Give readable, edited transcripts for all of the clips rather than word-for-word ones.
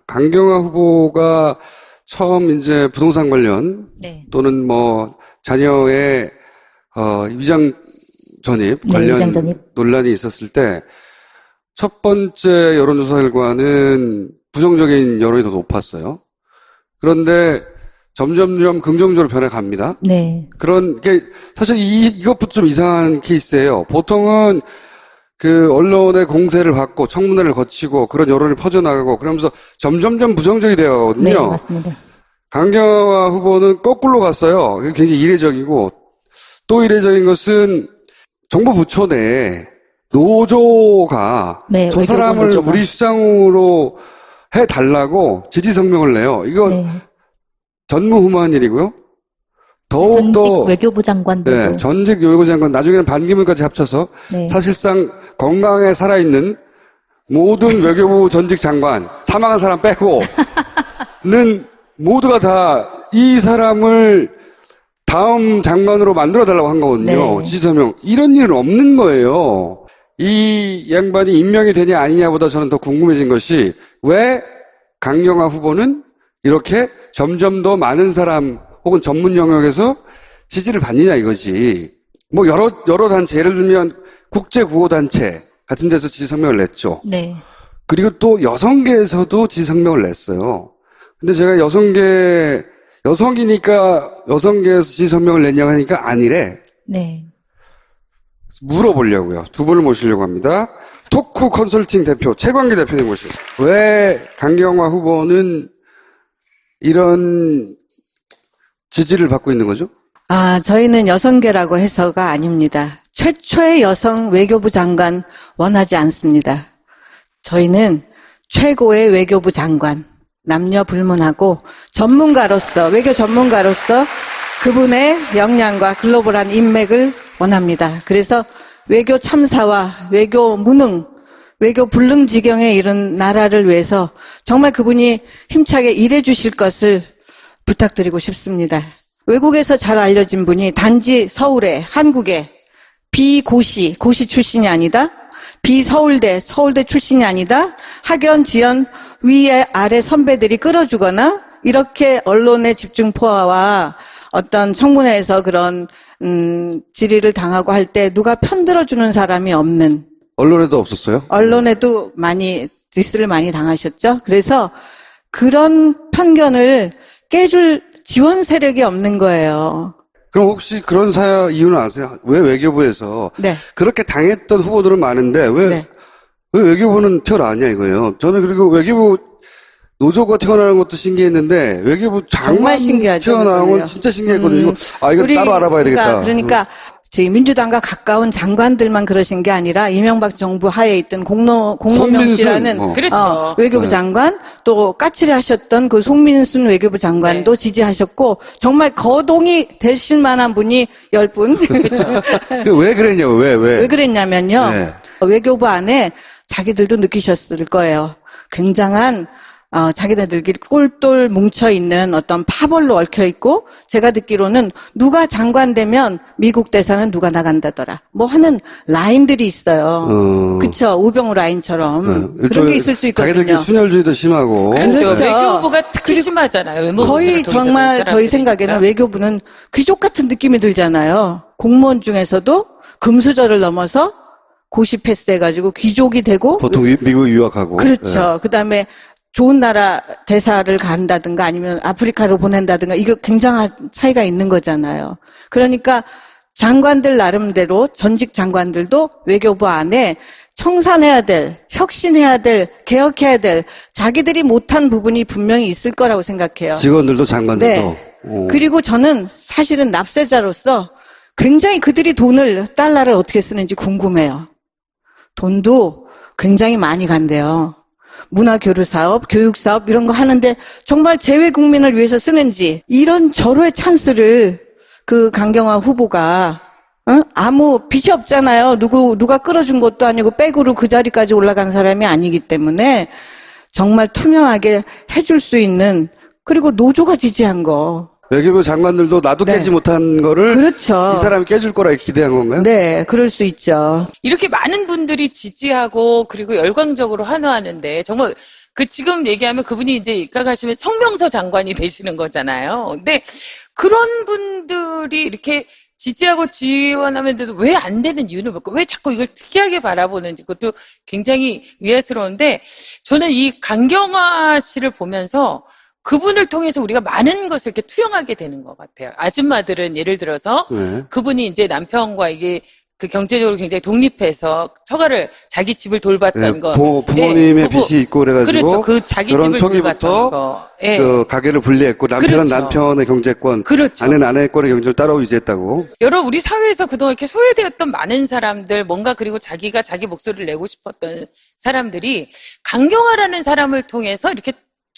강경화 후보가 처음 이제 부동산 관련 네. 또는 뭐 자녀의 위장 전입 관련 위장 전입. 논란이 있었을 때 첫 번째 여론조사 결과는 부정적인 여론이 더 높았어요. 그런데 점점점 긍정적으로 변해갑니다. 네. 그런 게 사실 이것부터 좀 이상한 케이스예요. 보통은 그 언론의 공세를 받고 청문회를 거치고 그런 여론이 퍼져나가고 그러면서 점점점 부정적이 되어가거든요. 네, 맞습니다. 강경화 후보는 거꾸로 갔어요. 그게 굉장히 이례적이고 또 이례적인 것은 정부 부처 내에 노조가 네, 저 외교부 사람을 노조가. 우리 수장으로 해달라고 지지 성명을 내요. 이거 네. 전무후무한 일이고요. 전직 더욱더 외교부 장관들도. 네, 전직 외교부 장관 나중에는 반기문까지 합쳐서 네. 사실상 건강에 살아있는 모든 외교부 전직 장관 사망한 사람 빼고는 모두가 다 이 사람을 다음 장관으로 만들어달라고 한 거거든요. 네. 지지서명. 이런 일은 없는 거예요. 이 양반이 임명이 되냐 아니냐보다 저는 더 궁금해진 것이 왜 강경화 후보는 이렇게 점점 더 많은 사람 혹은 전문 영역에서 지지를 받느냐 이거지. 뭐 여러 단체, 예를 들면 국제구호단체 같은 데서 지지 성명을 냈죠. 네. 그리고 또 여성계에서도 지지 성명을 냈어요. 근데 제가 여성이니까 여성계에서 지지 성명을 냈냐고 하니까 아니래. 네. 물어보려고요. 두 분을 모시려고 합니다. 토크 컨설팅 대표 최광기 대표님 모시겠습니다. 왜 강경화 후보는 이런 지지를 받고 있는 거죠? 저희는 여성계라고 해서가 아닙니다. 최초의 여성 외교부 장관 원하지 않습니다. 저희는 최고의 외교부 장관, 남녀 불문하고 전문가로서, 외교 전문가로서 그분의 역량과 글로벌한 인맥을 원합니다. 그래서 외교 참사와 외교 무능, 외교 불능지경에 이른 나라를 위해서 정말 그분이 힘차게 일해 주실 것을 부탁드리고 싶습니다. 외국에서 잘 알려진 분이 단지 서울에, 한국에 비고시 출신이 아니다. 비서울대, 서울대 출신이 아니다. 학연, 지연, 위에 아래 선배들이 끌어주거나 이렇게 언론의 집중포화와 어떤 청문회에서 그런 질의를 당하고 할 때 누가 편들어주는 사람이 없는. 언론에도 없었어요? 언론에도 많이 디스를 많이 당하셨죠. 그래서 그런 편견을 깨줄 지원 세력이 없는 거예요. 그럼 혹시 그런 이유는 아세요? 왜 외교부에서 네. 그렇게 당했던 후보들은 많은데 왜 외교부는 태어나냐 이거예요. 저는 그리고 외교부 노조가 태어나는 것도 신기했는데 외교부 장관 정말 신기하죠, 태어나는 건 그거요. 진짜 신기했거든요. 이거 따로 알아봐야 되겠다. 그러니까 저희 민주당과 가까운 장관들만 그러신 게 아니라 이명박 정부 하에 있던 공노명 씨라는 그렇죠. 외교부 장관, 또 까칠해 하셨던 그 송민순 외교부 장관도 지지하셨고 정말 거동이 되실 만한 분이 10분. 왜 그랬냐고, 왜 그랬냐면요. 네. 외교부 안에 자기들도 느끼셨을 거예요. 굉장한 자기네들끼리 똘똘 뭉쳐있는 어떤 파벌로 얽혀있고, 제가 듣기로는 누가 장관 되면 미국 대사는 누가 나간다더라. 뭐 하는 라인들이 있어요. 그쵸? 우병우 라인처럼. 그런 게 있을 수 있거든요. 자기들끼리 순혈주의도 심하고. 그렇죠. 외교부가 특히 심하잖아요. 거의 정말 저희 생각에는 외교부는 귀족 같은 느낌이 들잖아요. 공무원 중에서도 금수저를 넘어서 고시 패스해가지고 귀족이 되고. 보통 미국 유학하고. 그렇죠. 그 다음에 좋은 나라 대사를 간다든가 아니면 아프리카로 보낸다든가 이거 굉장한 차이가 있는 거잖아요. 그러니까 장관들 나름대로 전직 장관들도 외교부 안에 청산해야 될, 혁신해야 될, 개혁해야 될 자기들이 못한 부분이 분명히 있을 거라고 생각해요. 직원들도 장관들도. 네. 그리고 저는 사실은 납세자로서 굉장히 그들이 달러를 어떻게 쓰는지 궁금해요. 돈도 굉장히 많이 간대요. 문화교류 사업, 교육 사업 이런 거 하는데 정말 재외 국민을 위해서 쓰는지 이런 절호의 찬스를 그 강경화 후보가 아무 빚이 없잖아요. 누가 끌어준 것도 아니고 백으로 그 자리까지 올라간 사람이 아니기 때문에 정말 투명하게 해줄 수 있는, 그리고 노조가 지지한 거. 외교부 장관들도 나도 깨지 못한 거를 그렇죠. 이 사람이 깨줄 거라 이렇게 기대한 건가요? 네, 그럴 수 있죠. 이렇게 많은 분들이 지지하고 그리고 열광적으로 환호하는데 정말 그 지금 얘기하면 그분이 이제 입각하시면 성명서 장관이 되시는 거잖아요. 근데 그런 분들이 이렇게 지지하고 지원하면서도 왜 안 되는 이유는 뭘까? 왜 자꾸 이걸 특이하게 바라보는지 그것도 굉장히 의아스러운데 저는 이 강경화 씨를 보면서 그분을 통해서 우리가 많은 것을 이렇게 투영하게 되는 것 같아요. 아줌마들은 예를 들어서 네. 그분이 이제 남편과 이게 그 경제적으로 굉장히 독립해서 처가를 자기 집을 돌봤던 예, 거. 부모님의 예, 부부- 빚이 있고 그래가지고 그렇죠. 그 자기 결혼 집을 돌봤던 초기부터 거. 예. 그 가게를 분리했고 남편은 그렇죠. 남편의 경제권, 그렇죠. 아내는 아내의 권의 경제를 따로 유지했다고. 여러 우리 사회에서 그동안 이렇게 소외되었던 많은 사람들, 뭔가 그리고 자기가 자기 목소리를 내고 싶었던 사람들이 강경화라는 사람을 통해서 이렇게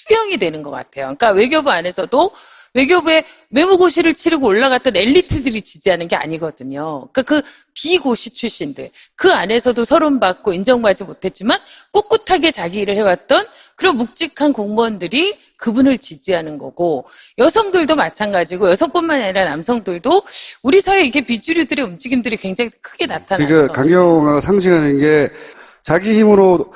투영이 되는 것 같아요. 그러니까 외교부 안에서도 외교부에 외무고시를 치르고 올라갔던 엘리트들이 지지하는 게 아니거든요. 그러니까 그 비고시 출신들, 그 안에서도 서론받고 인정받지 못했지만 꿋꿋하게 자기 일을 해왔던 그런 묵직한 공무원들이 그분을 지지하는 거고, 여성들도 마찬가지고, 여성뿐만 아니라 남성들도 우리 사회 이렇게 비주류들의 움직임들이 굉장히 크게 나타나는 그러니까 거예요. 강경화가 상징하는 게 자기 힘으로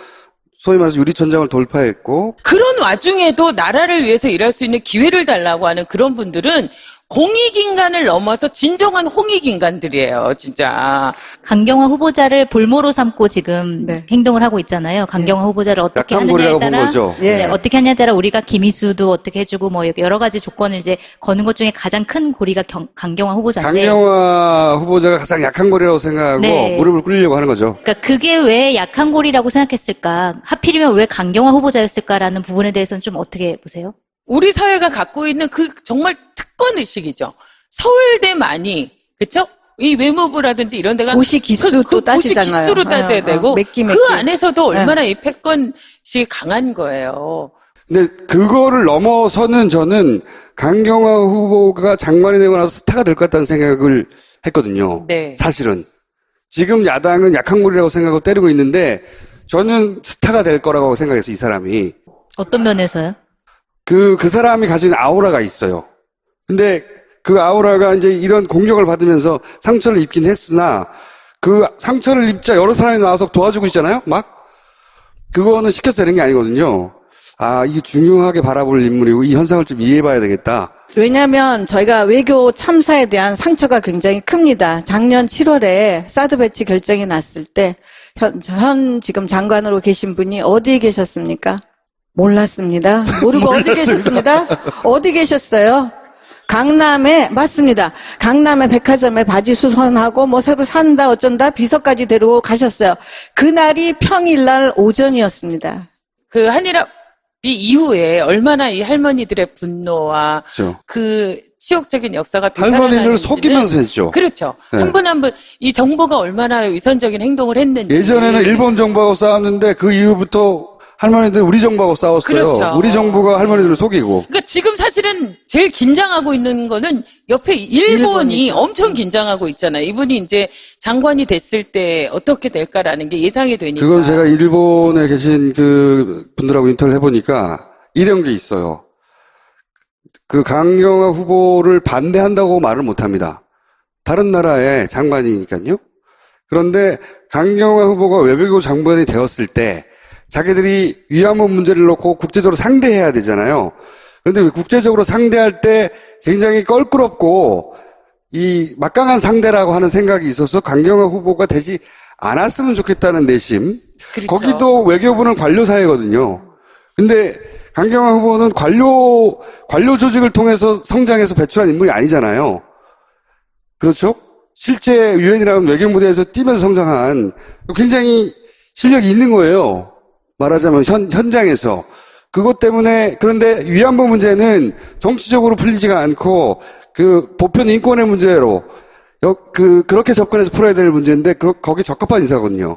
소위 말해서 유리천장을 돌파했고, 그런 와중에도 나라를 위해서 일할 수 있는 기회를 달라고 하는 그런 분들은 공익인간을 넘어서 진정한 홍익인간들이에요, 진짜. 강경화 후보자를 볼모로 삼고 지금 네. 행동을 하고 있잖아요. 강경화 후보자를 어떻게 약한 하느냐에 고리라고 본 따라 거죠. 예. 네, 어떻게 하냐에 따라 우리가 김희수도 어떻게 해주고 뭐 여러 가지 조건을 이제 거는 것 중에 가장 큰 고리가 강경화 후보자인데. 강경화 후보자가 가장 약한 고리라고 생각하고 네. 무릎을 꿇리려고 하는 거죠. 그러니까 그게 왜 약한 고리라고 생각했을까? 하필이면 왜 강경화 후보자였을까라는 부분에 대해서는 좀 어떻게 보세요? 우리 사회가 갖고 있는 그 정말 특권 의식이죠. 서울대만이, 그쵸? 이 외무부라든지 이런 데가 고시 기수도 고시 따지잖아요. 기수로 따져야 되고 몇 그 안에서도 얼마나 이 패권식이 강한 거예요. 근데 그거를 넘어서는 저는 강경화 후보가 장관이 되고 나서 스타가 될 것 같다는 생각을 했거든요. 네. 사실은. 지금 야당은 약한 고리라고 생각하고 때리고 있는데 저는 스타가 될 거라고 생각했어요, 이 사람이. 어떤 면에서요? 그 사람이 가진 아우라가 있어요. 근데 그 아우라가 이제 이런 공격을 받으면서 상처를 입긴 했으나 그 상처를 입자 여러 사람이 나와서 도와주고 있잖아요? 막? 그거는 시켜서 되는 게 아니거든요. 아, 이게 중요하게 바라볼 인물이고 이 현상을 좀 이해해봐야 되겠다. 왜냐하면 저희가 외교 참사에 대한 상처가 굉장히 큽니다. 작년 7월에 사드 배치 결정이 났을 때 현 지금 장관으로 계신 분이 어디에 계셨습니까? 몰랐습니다. 모르고 어디 계셨습니다? 어디 계셨어요? 강남에, 맞습니다. 강남에 백화점에 바지 수선하고 뭐 새로 산다 어쩐다 비서까지 데리고 가셨어요. 그날이 평일날 오전이었습니다. 그 한일합의 이후에 얼마나 이 할머니들의 분노와 그렇죠. 그 치욕적인 역사가 할머니를 되살아나는지는 속이면서 했죠. 그렇죠. 네. 한 분 한 분 이 정부가 얼마나 위선적인 행동을 했는지. 예전에는 일본 정부하고 싸웠는데 그 이후부터 할머니들 우리 정부하고 싸웠어요. 그렇죠. 우리 정부가 할머니들을 속이고. 그러니까 지금 사실은 제일 긴장하고 있는 거는 옆에 일본이 일본이죠. 엄청 긴장하고 있잖아요. 이분이 이제 장관이 됐을 때 어떻게 될까라는 게 예상이 되니까. 그건 제가 일본에 계신 그 분들하고 인터뷰를 해보니까 이런 게 있어요. 그 강경화 후보를 반대한다고 말을 못합니다. 다른 나라의 장관이니까요. 그런데 강경화 후보가 외교부 장관이 되었을 때 자기들이 위안부 문제를 놓고 국제적으로 상대해야 되잖아요. 그런데 국제적으로 상대할 때 굉장히 껄끄럽고 이 막강한 상대라고 하는 생각이 있어서 강경화 후보가 되지 않았으면 좋겠다는 내심. 그렇죠. 거기도 외교부는 관료 사회거든요. 근데 강경화 후보는 관료 조직을 통해서 성장해서 배출한 인물이 아니잖아요. 그렇죠? 실제 유엔이라는 외교 무대에서 뛰면서 성장한 굉장히 실력이 있는 거예요. 말하자면 현장에서. 그것 때문에 그런데 위안부 문제는 정치적으로 풀리지가 않고 그 보편 인권의 문제로 그렇게 접근해서 풀어야 될 문제인데 거기 적합한 인사거든요.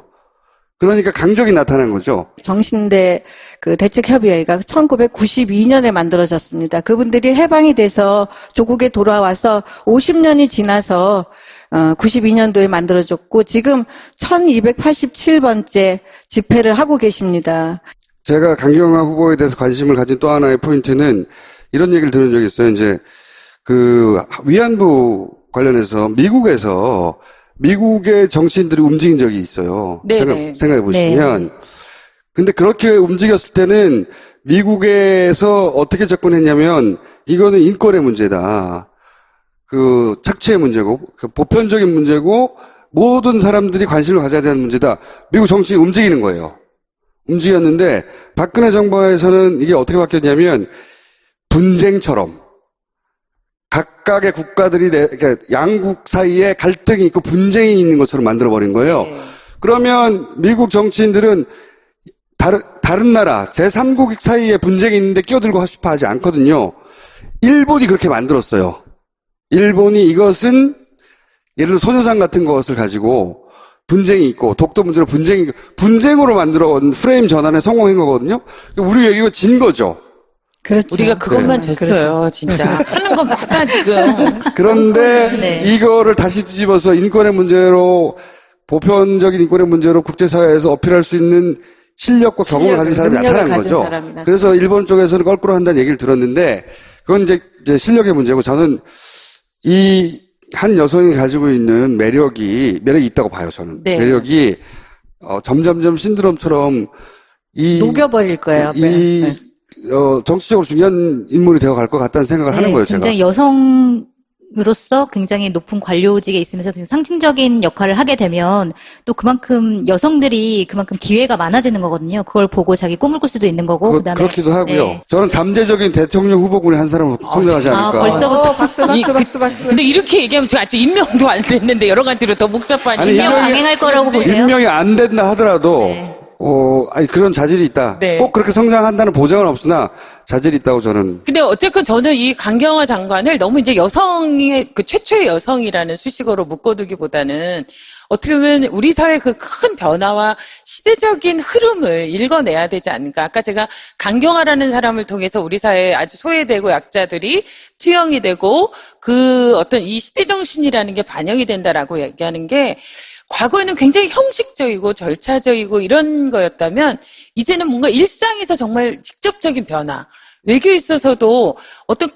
그러니까 강적이 나타난 거죠. 정신대 그 대책협의회가 1992년에 만들어졌습니다. 그분들이 해방이 돼서 조국에 돌아와서 50년이 지나서 92년도에 만들어졌고 지금 1287번째 집회를 하고 계십니다. 제가 강경화 후보에 대해서 관심을 가진 또 하나의 포인트는 이런 얘기를 들은 적이 있어요. 이제 그 위안부 관련해서 미국의 정치인들이 움직인 적이 있어요. 네네. 생각해 보시면 근데 그렇게 움직였을 때는 미국에서 어떻게 접근했냐면 이거는 인권의 문제다. 그 착취의 문제고 그 보편적인 문제고 모든 사람들이 관심을 가져야 되는 문제다. 미국 정치인이 움직이는 거예요. 움직였는데 박근혜 정부에서는 이게 어떻게 바뀌었냐면 분쟁처럼 각각의 국가들이 그러니까 양국 사이에 갈등이 있고 분쟁이 있는 것처럼 만들어버린 거예요. 네. 그러면 미국 정치인들은 다른 나라 제3국익 사이에 분쟁이 있는데 끼어들고 싶어 하지 않거든요. 일본이 그렇게 만들었어요. 일본이 이것은 예를 들어 소녀상 같은 것을 가지고 분쟁이 있고 독도 문제로 분쟁으로 만들어온 프레임 전환에 성공한 거거든요. 우리 외교가 진 거죠. 그렇죠. 우리가 그것만 네. 졌어요, 진짜. 하는 건 많아, 지금. 그런데 네. 이거를 다시 뒤집어서 인권의 문제로 보편적인 인권의 문제로 국제사회에서 어필할 수 있는 실력과 경험을 가진 사람이 능력을 나타난 가진 거죠. 사람이 나타난 그래서 일본 쪽에서는 거꾸로 한다는 얘기를 들었는데 그건 이제 실력의 문제고 저는 이 한 여성이 가지고 있는 매력이 있다고 봐요, 저는. 네. 매력이 점점점 신드롬처럼 녹여버릴 거예요. 네. 정치적으로 중요한 인물이 되어 갈 것 같다는 생각을 하는 거예요, 제가. 굉장히 여성으로서 굉장히 높은 관료직에 있으면서 굉장히 상징적인 역할을 하게 되면 또 그만큼 여성들이 그만큼 기회가 많아지는 거거든요. 그걸 보고 자기 꿈을 꿀 수도 있는 거고. 그다음에 그렇기도 하고요. 네. 저는 잠재적인 대통령 후보군의 한 사람으로 성장하지 않을까. 벌써부터 박수. 근데 이렇게 얘기하면 지금 아직 임명도 안 됐는데 여러 가지로 더 복잡한 아니, 임명 강행할 거라고 보세요? 임명이 안 된다 하더라도 네. 그런 자질이 있다. 네. 꼭 그렇게 성장한다는 보장은 없으나 자질이 있다고 저는. 근데 어쨌든 저는 이 강경화 장관을 너무 이제 여성의 그 최초의 여성이라는 수식어로 묶어두기보다는 어떻게 보면 우리 사회 그 큰 변화와 시대적인 흐름을 읽어내야 되지 않을까. 아까 제가 강경화라는 사람을 통해서 우리 사회에 아주 소외되고 약자들이 투영이 되고 그 어떤 이 시대 정신이라는 게 반영이 된다라고 얘기하는 게 과거에는 굉장히 형식적이고 절차적이고 이런 거였다면 이제는 뭔가 일상에서 정말 직접적인 변화, 외교에 있어서도 어떤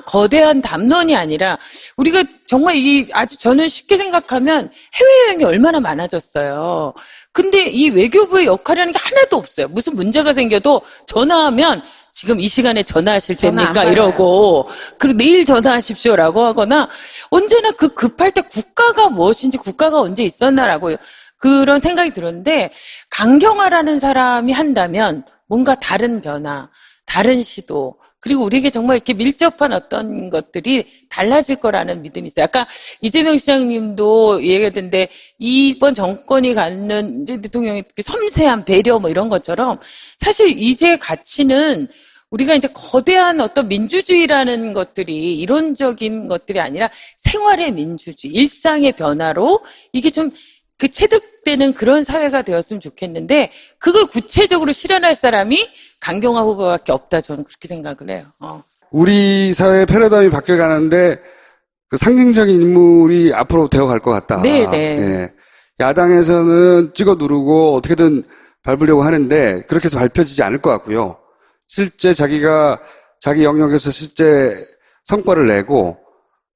거대한 담론이 아니라 우리가 정말 아주 저는 쉽게 생각하면 해외여행이 얼마나 많아졌어요. 근데 이 외교부의 역할이라는 게 하나도 없어요. 무슨 문제가 생겨도 전화하면 지금 이 시간에 전화하실 전화 때입니까? 안 받아요. 이러고 그리고 내일 전화하십시오라고 하거나 언제나 그 급할 때 국가가 무엇인지 국가가 언제 있었나라고 그런 생각이 들었는데 강경화라는 사람이 한다면 뭔가 다른 변화, 다른 시도 그리고 우리에게 정말 이렇게 밀접한 어떤 것들이 달라질 거라는 믿음이 있어요. 아까 이재명 시장님도 얘기했는데 이번 정권이 갖는 이제 대통령의 섬세한 배려 뭐 이런 것처럼 사실 이제 가치는 우리가 이제 거대한 어떤 민주주의라는 것들이 이론적인 것들이 아니라 생활의 민주주의, 일상의 변화로 이게 좀 그 체득되는 그런 사회가 되었으면 좋겠는데 그걸 구체적으로 실현할 사람이 강경화 후보밖에 없다 저는 그렇게 생각을 해요. 우리 사회의 패러다임이 바뀌어가는데 그 상징적인 인물이 앞으로 되어갈 것 같다. 네네. 예. 야당에서는 찍어 누르고 어떻게든 밟으려고 하는데 그렇게 해서 밟혀지지 않을 것 같고요. 실제 자기가 자기 영역에서 실제 성과를 내고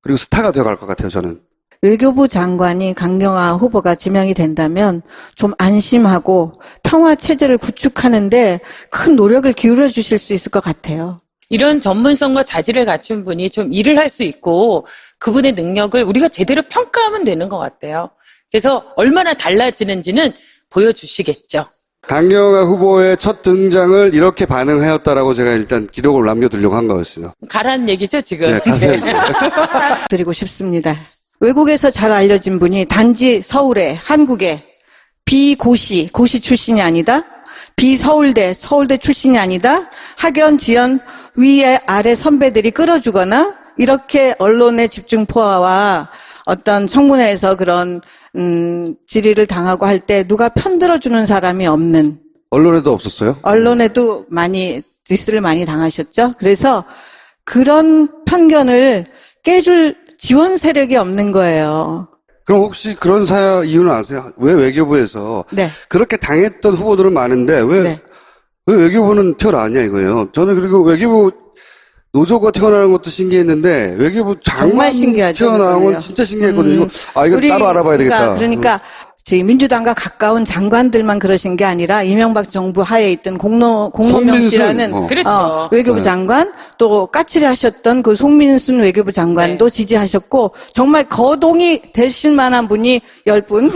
그리고 스타가 되어갈 것 같아요, 저는. 외교부 장관이 강경화 후보가 지명이 된다면 좀 안심하고 평화 체제를 구축하는데 큰 노력을 기울여 주실 수 있을 것 같아요. 이런 전문성과 자질을 갖춘 분이 좀 일을 할 수 있고 그분의 능력을 우리가 제대로 평가하면 되는 것 같아요. 그래서 얼마나 달라지는지는 보여주시겠죠. 강경화 후보의 첫 등장을 이렇게 반응하였다라고 제가 일단 기록을 남겨두려고 한 거였어요. 가라는 얘기죠, 지금. 네, 가세요, 이제. 드리고 싶습니다. 외국에서 잘 알려진 분이 단지 서울에, 한국에 비고시 출신이 아니다. 비서울대, 서울대 출신이 아니다. 학연, 지연, 위에 아래 선배들이 끌어주거나 이렇게 언론의 집중포화와 어떤 청문회에서 그런 질의를 당하고 할 때 누가 편들어주는 사람이 없는 언론에도 없었어요? 언론에도 디스를 많이 당하셨죠. 그래서 그런 편견을 깨줄 지원 세력이 없는 거예요. 그럼 혹시 그런 이유는 아세요? 왜 외교부에서 네. 그렇게 당했던 후보들은 많은데 왜 외교부는 튀어나왔냐 이거예요. 저는 그리고 외교부 노조가 튀어나오는 것도 신기했는데 외교부 장관 정말 신기하죠, 튀어나온 건 그거는요. 진짜 신기했거든요. 이거 따로 알아봐야 되겠다. 그러니까 저희 민주당과 가까운 장관들만 그러신 게 아니라 이명박 정부 하에 있던 공로명 씨라는 그렇죠. 외교부 장관, 또 까칠해 하셨던 그 송민순 외교부 장관도 지지하셨고 정말 거동이 되실 만한 분이 10분.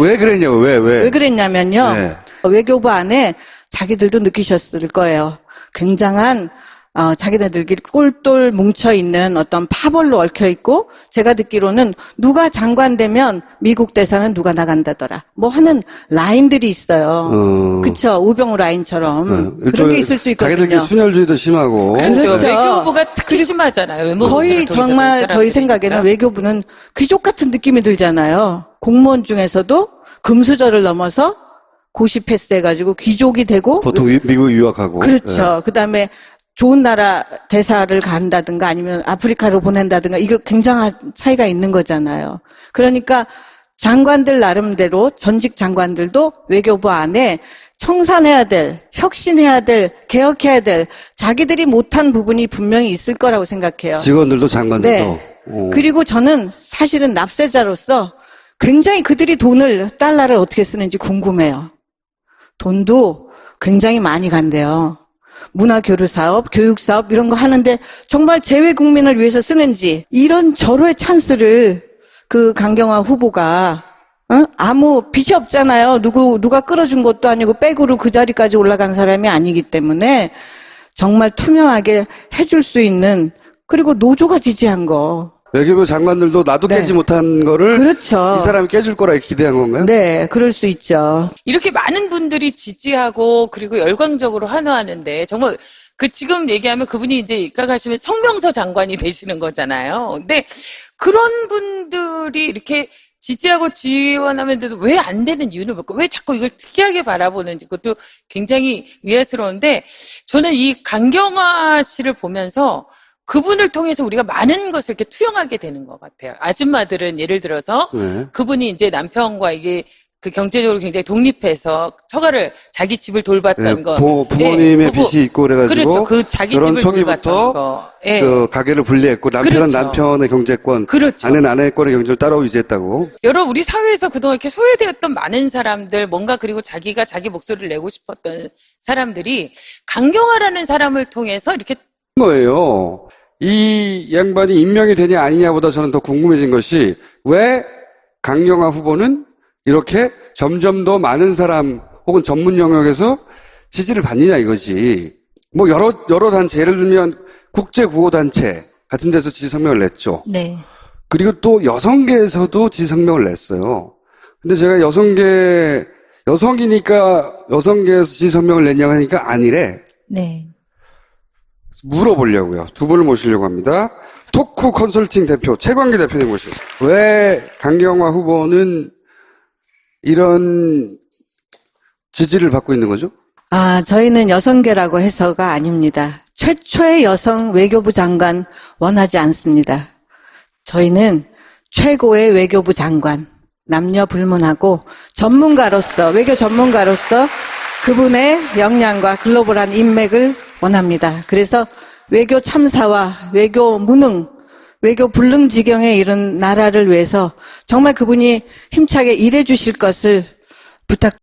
왜 그랬냐고, 왜 그랬냐면요. 네. 외교부 안에 자기들도 느끼셨을 거예요. 굉장한 자기네들끼리 똘똘 뭉쳐있는 어떤 파벌로 얽혀있고, 제가 듣기로는 누가 장관 되면 미국 대사는 누가 나간다더라. 뭐 하는 라인들이 있어요. 그쵸? 우병우 라인처럼. 그런 게 있을 수 있거든요. 자기들끼리 순혈주의도 심하고. 그렇죠. 외교부가 특히 심하잖아요. 외무부 거의 문제를 통해서 정말 그런 저희 사람들이 생각에는 진짜. 외교부는 귀족 같은 느낌이 들잖아요. 공무원 중에서도 금수저를 넘어서 고시 패스해가지고 귀족이 되고. 보통 미국 유학하고. 그렇죠. 그다음에 좋은 나라 대사를 간다든가 아니면 아프리카로 보낸다든가 이거 굉장한 차이가 있는 거잖아요. 그러니까 장관들 나름대로 전직 장관들도 외교부 안에 청산해야 될, 혁신해야 될, 개혁해야 될 자기들이 못한 부분이 분명히 있을 거라고 생각해요. 직원들도 장관들도. 네. 그리고 저는 사실은 납세자로서 굉장히 그들이 달러를 어떻게 쓰는지 궁금해요. 돈도 굉장히 많이 간대요. 문화교류 사업, 교육 사업 이런 거 하는데 정말 재외 국민을 위해서 쓰는지 이런 절호의 찬스를 그 강경화 후보가 아무 빚이 없잖아요. 누가 끌어준 것도 아니고 백으로 그 자리까지 올라간 사람이 아니기 때문에 정말 투명하게 해줄 수 있는, 그리고 노조가 지지한 거. 외교부 장관들도 나도 네. 깨지 못한 거를 그렇죠. 이 사람이 깨줄 거라 기대한 건가요? 네, 그럴 수 있죠. 이렇게 많은 분들이 지지하고 그리고 열광적으로 환호하는데 정말 그 지금 얘기하면 그분이 이제 입각하시면 성명서 장관이 되시는 거잖아요. 근데 그런 분들이 이렇게 지지하고 지원하면서도 왜 안 되는 이유는 뭘까? 왜 자꾸 이걸 특이하게 바라보는지 그것도 굉장히 의아스러운데, 저는 이 강경화 씨를 보면서 그분을 통해서 우리가 많은 것을 이렇게 투영하게 되는 것 같아요. 아줌마들은 예를 들어서 네. 그분이 이제 남편과 이게 그 경제적으로 굉장히 독립해서 처가를 자기 집을 돌봤던 네, 거. 부모님의 예, 빚이 있고 그래가지고. 그렇죠. 그 자기 결혼 집을 초기부터 돌봤던 거. 예. 그 가게를 분리했고 남편은 그렇죠. 남편의 경제권, 그렇죠. 아내는 아내의 권의 경제를 따로 유지했다고. 여러 우리 사회에서 그동안 이렇게 소외되었던 많은 사람들, 뭔가 그리고 자기가 자기 목소리를 내고 싶었던 사람들이 강경화라는 사람을 통해서 이렇게 거예요. 이 양반이 임명이 되냐 아니냐보다 저는 더 궁금해진 것이 왜 강경화 후보는 이렇게 점점 더 많은 사람 혹은 전문 영역에서 지지를 받느냐 이거지. 뭐 여러 단체, 예를 들면 국제구호단체 같은 데서 지지 성명을 냈죠. 네. 그리고 또 여성계에서도 지지 성명을 냈어요. 근데 제가 여성이니까 여성계에서 지지 성명을 냈냐고 하니까 아니래. 네. 물어보려고요. 두 분을 모시려고 합니다. 토크 컨설팅 대표 최광기 대표님 모시고. 왜 강경화 후보는 이런 지지를 받고 있는 거죠? 저희는 여성계라고 해서가 아닙니다. 최초의 여성 외교부 장관 원하지 않습니다. 저희는 최고의 외교부 장관, 남녀 불문하고 외교 전문가로서 그분의 역량과 글로벌한 인맥을 원합니다. 그래서 외교 참사와 외교 무능, 외교 불능지경에 이른 나라를 위해서 정말 그분이 힘차게 일해 주실 것을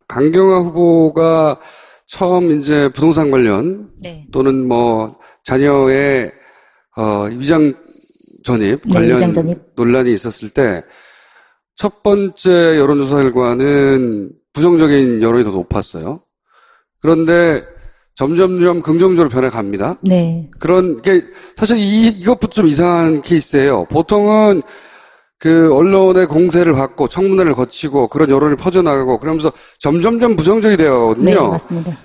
강경화 후보가 처음 이제 부동산 관련 네. 또는 뭐 자녀의 위장 전입 네, 관련 위장 전입. 논란이 있었을 때 첫 번째 여론조사 결과는 부정적인 여론이 더 높았어요. 그런데 점점점 긍정적으로 변해갑니다. 네. 게 사실 이것부터 좀 이상한 케이스예요. 보통은 그 언론의 공세를 받고 청문회를 거치고 그런 여론이 퍼져나가고 그러면서 점점점 부정적이 네, 되거든요. 맞습니다.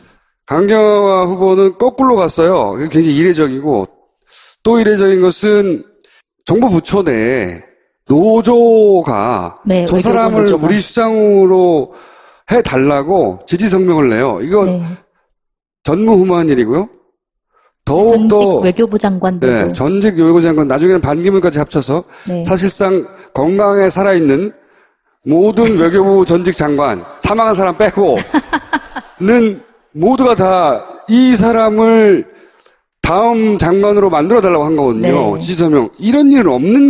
강경화 후보는 거꾸로 갔어요. 그게 굉장히 이례적이고, 또 이례적인 것은 정부 부처 내에 노조가 네, 저 외교부 사람을 노조가. 우리 수장으로 해달라고 지지 성명을 내요. 이거 네. 전무후무한 일이고요. 전직 더욱더 외교부 장관들도. 네, 전직 외교부 장관 나중에는 반기문까지 합쳐서 네. 사실상 건강에 살아있는 모든 외교부 전직 장관 사망한 사람 빼고는 모두가 다 이 사람을 다음 장관으로 만들어달라고 한 거거든요. 네. 지지 서명. 이런 일은 없는